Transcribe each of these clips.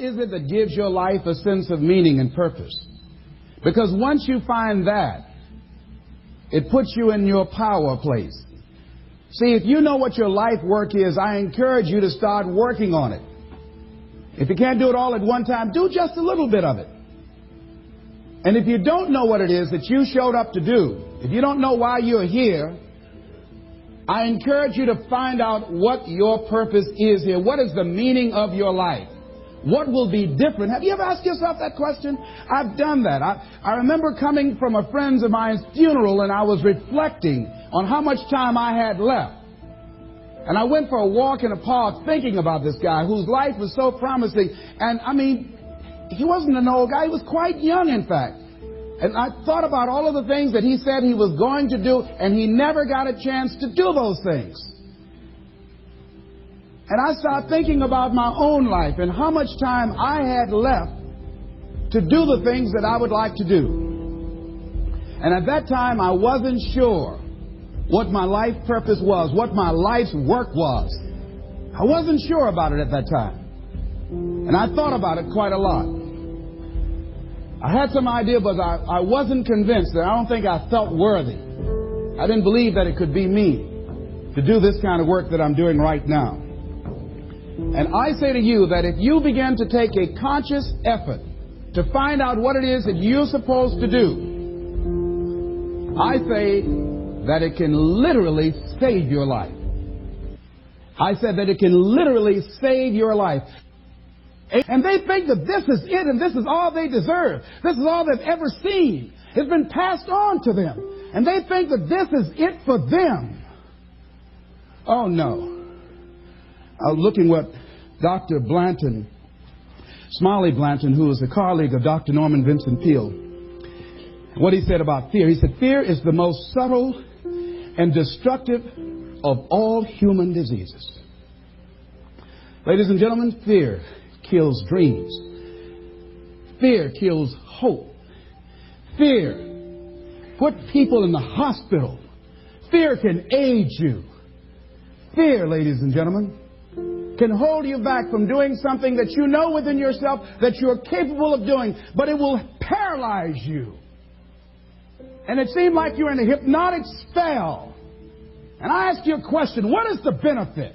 is it that gives your life a sense of meaning and purpose? Because once you find that, it puts you in your power place. See, if you know what your life work is, I encourage you to start working on it. If you can't do it all at one time, do just a little bit of it. And if you don't know what it is that you showed up to do, if you don't know why you're here, I encourage you to find out what your purpose is here. What is the meaning of your life? What will be different? Have you ever asked yourself that question? I've done that. I remember coming from a friend of mine's funeral, and I was reflecting on how much time I had left. And I went for a walk in a park thinking about this guy whose life was so promising. And I mean, he wasn't an old guy. He was quite young, in fact. And I thought about all of the things that he said he was going to do, and he never got a chance to do those things. And I started thinking about my own life and how much time I had left to do the things that I would like to do. And at that time, I wasn't sure what my life purpose was, what my life's work was. I wasn't sure about it at that time. And I thought about it quite a lot. I had some idea, but I wasn't convinced. I don't think I felt worthy. I didn't believe that it could be me to do this kind of work that I'm doing right now. And I say to you that if you begin to take a conscious effort to find out what it is that you're supposed to do, I say that it can literally save your life. I said that it can literally save your life. And they think that this is it and this is all they deserve. This is all they've ever seen. It's been passed on to them. And they think that this is it for them. Oh, no. I was looking what Dr. Blanton, Smiley Blanton, who is a colleague of Dr. Norman Vincent Peale, what he said about fear. He said, fear is the most subtle and destructive of all human diseases. Ladies and gentlemen, fear kills dreams. Fear kills hope. Fear puts people in the hospital. Fear can age you. Fear, ladies and gentlemen, can hold you back from doing something that you know within yourself that you're capable of doing, but it will paralyze you. And it seemed like you're in a hypnotic spell. And I ask you a question, what is the benefit?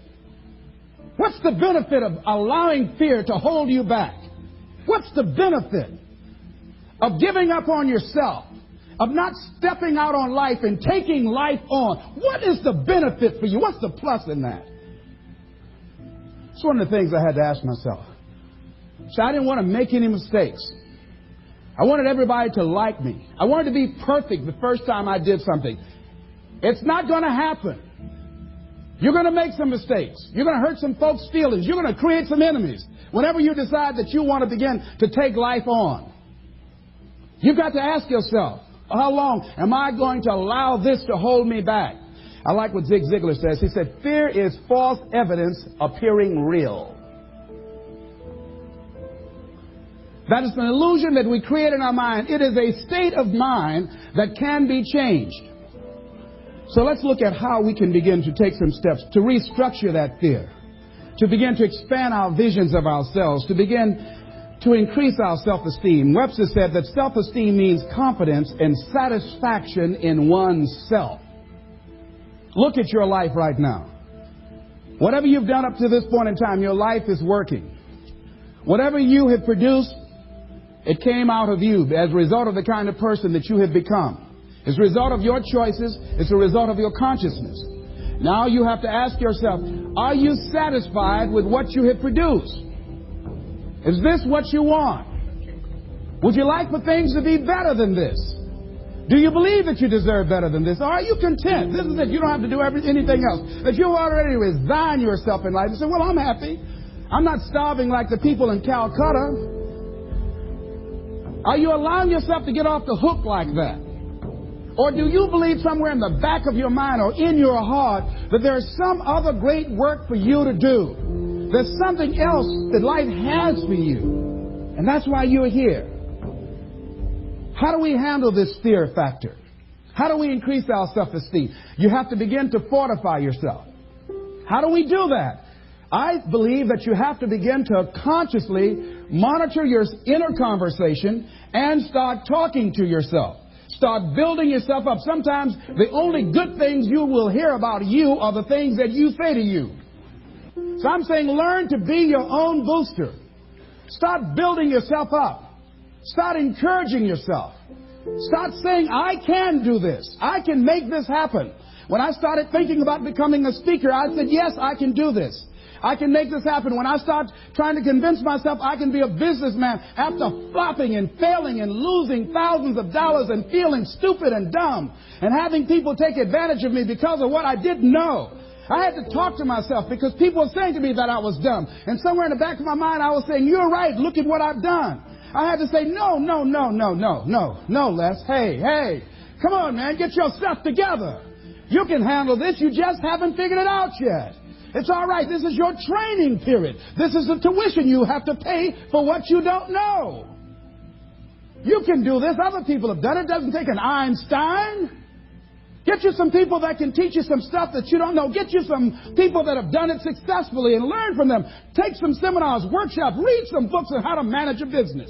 What's the benefit of allowing fear to hold you back? What's the benefit of giving up on yourself, of not stepping out on life and taking life on? What is the benefit for you? What's the plus in that? It's one of the things I had to ask myself. So I didn't want to make any mistakes. I wanted everybody to like me. I wanted to be perfect the first time I did something. It's not going to happen. You're going to make some mistakes. You're going to hurt some folks' feelings. You're going to create some enemies whenever you decide that you want to begin to take life on. You've got to ask yourself, how long am I going to allow this to hold me back? I like what Zig Ziglar says. He said, fear is false evidence appearing real. That is an illusion that we create in our mind. It is a state of mind that can be changed. So let's look at how we can begin to take some steps to restructure that fear, to begin to expand our visions of ourselves, to begin to increase our self-esteem. Webster said that self-esteem means confidence and satisfaction in oneself. Look at your life right now. Whatever you've done up to this point in time, your life is working. Whatever you have produced, it came out of you as a result of the kind of person that you have become. It's a result of your choices. It's a result of your consciousness. Now you have to ask yourself, are you satisfied with what you have produced? Is this what you want? Would you like for things to be better than this? Do you believe that you deserve better than this? Or are you content? This is it. You don't have to do anything else. That you already resign yourself in life and say, well, I'm happy. I'm not starving like the people in Calcutta. Are you allowing yourself to get off the hook like that? Or do you believe somewhere in the back of your mind or in your heart that there's some other great work for you to do? There's something else that life has for you. And that's why you're here. How do we handle this fear factor? How do we increase our self-esteem? You have to begin to fortify yourself. How do we do that? I believe that you have to begin to consciously Monitor your inner conversation and start talking to yourself. Start building yourself up. Sometimes the only good things you will hear about you are the things that you say to you. So I'm saying learn to be your own booster. Start building yourself up. Start encouraging yourself. Start saying, I can do this. I can make this happen. When I started thinking about becoming a speaker, I said, yes, I can do this. I can make this happen. When I start trying to convince myself I can be a businessman after flopping and failing and losing thousands of dollars and feeling stupid and dumb and having people take advantage of me because of what I didn't know. I had to talk to myself because people were saying to me that I was dumb. And somewhere in the back of my mind, I was saying, you're right. Look at what I've done. I had to say, no, Les. Hey, come on, man. Get yourself together. You can handle this. You just haven't figured it out yet. It's all right. This is your training period. This is the tuition you have to pay for what you don't know. You can do this. Other people have done it. It doesn't take an Einstein. Get you some people that can teach you some stuff that you don't know. Get you some people that have done it successfully and learn from them. Take some seminars, workshops, read some books on how to manage a business.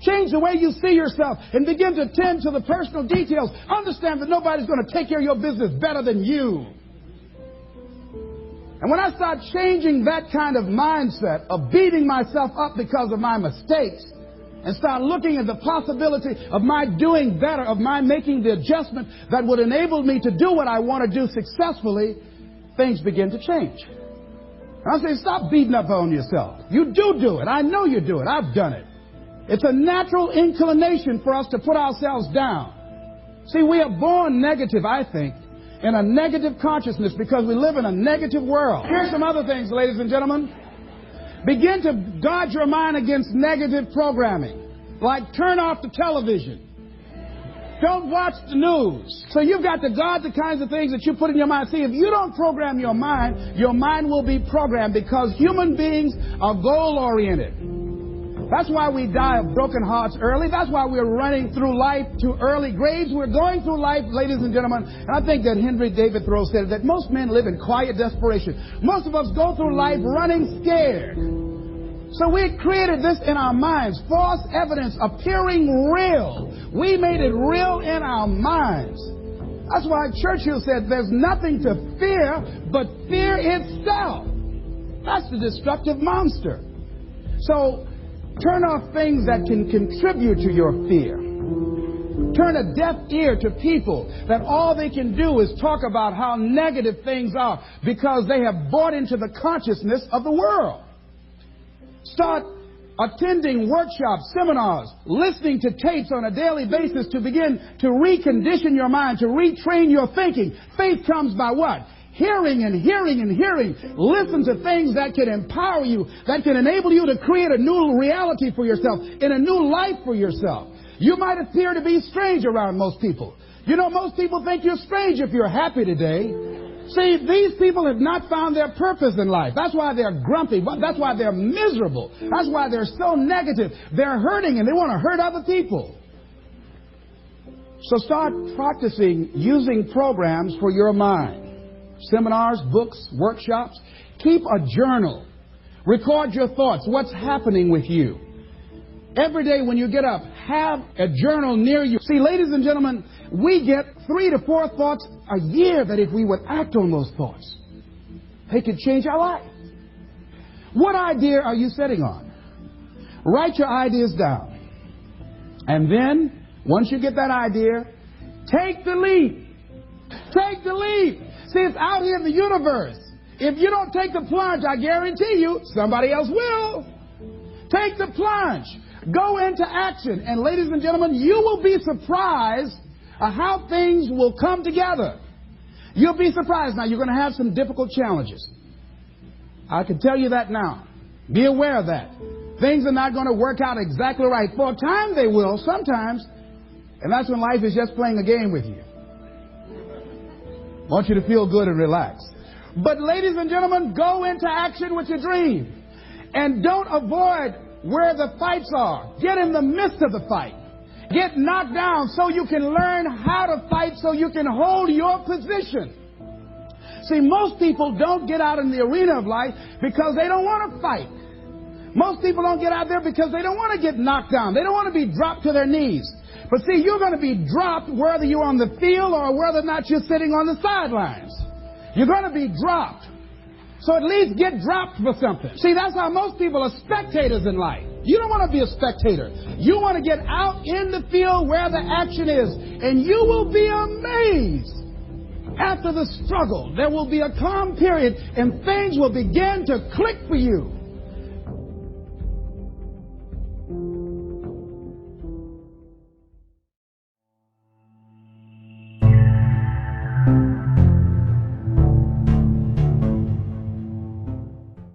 Change the way you see yourself and begin to tend to the personal details. Understand that nobody's going to take care of your business better than you. And when I start changing that kind of mindset of beating myself up because of my mistakes and start looking at the possibility of my doing better, of my making the adjustment that would enable me to do what I want to do successfully, things begin to change. And I say, stop beating up on yourself. You do it. I know you do it. I've done it. It's a natural inclination for us to put ourselves down. See, we are born negative, I think, in a negative consciousness because we live in a negative world. Here's some other things, ladies and gentlemen. Begin to guard your mind against negative programming, like turn off the television. Don't watch the news. So you've got to guard the kinds of things that you put in your mind. See, if you don't program your mind will be programmed because human beings are goal-oriented. That's why we die of broken hearts early. That's why we're running through life to early graves. We're going through life, ladies and gentlemen. And I think that Henry David Thoreau said that most men live in quiet desperation. Most of us go through life running scared. So we created this in our minds. False evidence appearing real. We made it real in our minds. That's why Churchill said there's nothing to fear but fear itself. That's the destructive monster. So turn off things that can contribute to your fear. Turn a deaf ear to people that all they can do is talk about how negative things are because they have bought into the consciousness of the world. Start attending workshops, seminars, listening to tapes on a daily basis to begin to recondition your mind, to retrain your thinking. Faith comes by what? Hearing and hearing and hearing. Listen to things that can empower you, that can enable you to create a new reality for yourself, in a new life for yourself. You might appear to be strange around most people. You know, most people think you're strange if you're happy today. See, these people have not found their purpose in life. That's why they're grumpy. That's why they're miserable. That's why they're so negative. They're hurting and they want to hurt other people. So start practicing using programs for your mind. Seminars, books, workshops. Keep a journal. Record your thoughts. What's happening with you? Every day when you get up, have a journal near you. See, ladies and gentlemen, we get 3 to 4 thoughts a year that if we would act on those thoughts, they could change our life. What idea are you sitting on? Write your ideas down. And then, once you get that idea, take the leap. Take the leap. See, it's out here in the universe. If you don't take the plunge, I guarantee you, somebody else will. Take the plunge. Go into action. And ladies and gentlemen, you will be surprised at how things will come together. You'll be surprised. Now, you're going to have some difficult challenges. I can tell you that now. Be aware of that. Things are not going to work out exactly right. For a time they will, sometimes. And that's when life is just playing a game with you. I want you to feel good and relax. But ladies and gentlemen, go into action with your dream. And don't avoid where the fights are. Get in the midst of the fight. Get knocked down so you can learn how to fight, so you can hold your position. See, most people don't get out in the arena of life because they don't want to fight. Most people don't get out there because they don't want to get knocked down. They don't want to be dropped to their knees. But see, you're going to be dropped whether you're on the field or whether or not you're sitting on the sidelines. You're going to be dropped. So at least get dropped for something. See, that's how most people are spectators in life. You don't want to be a spectator. You want to get out in the field where the action is. And you will be amazed. After the struggle, there will be a calm period and things will begin to click for you.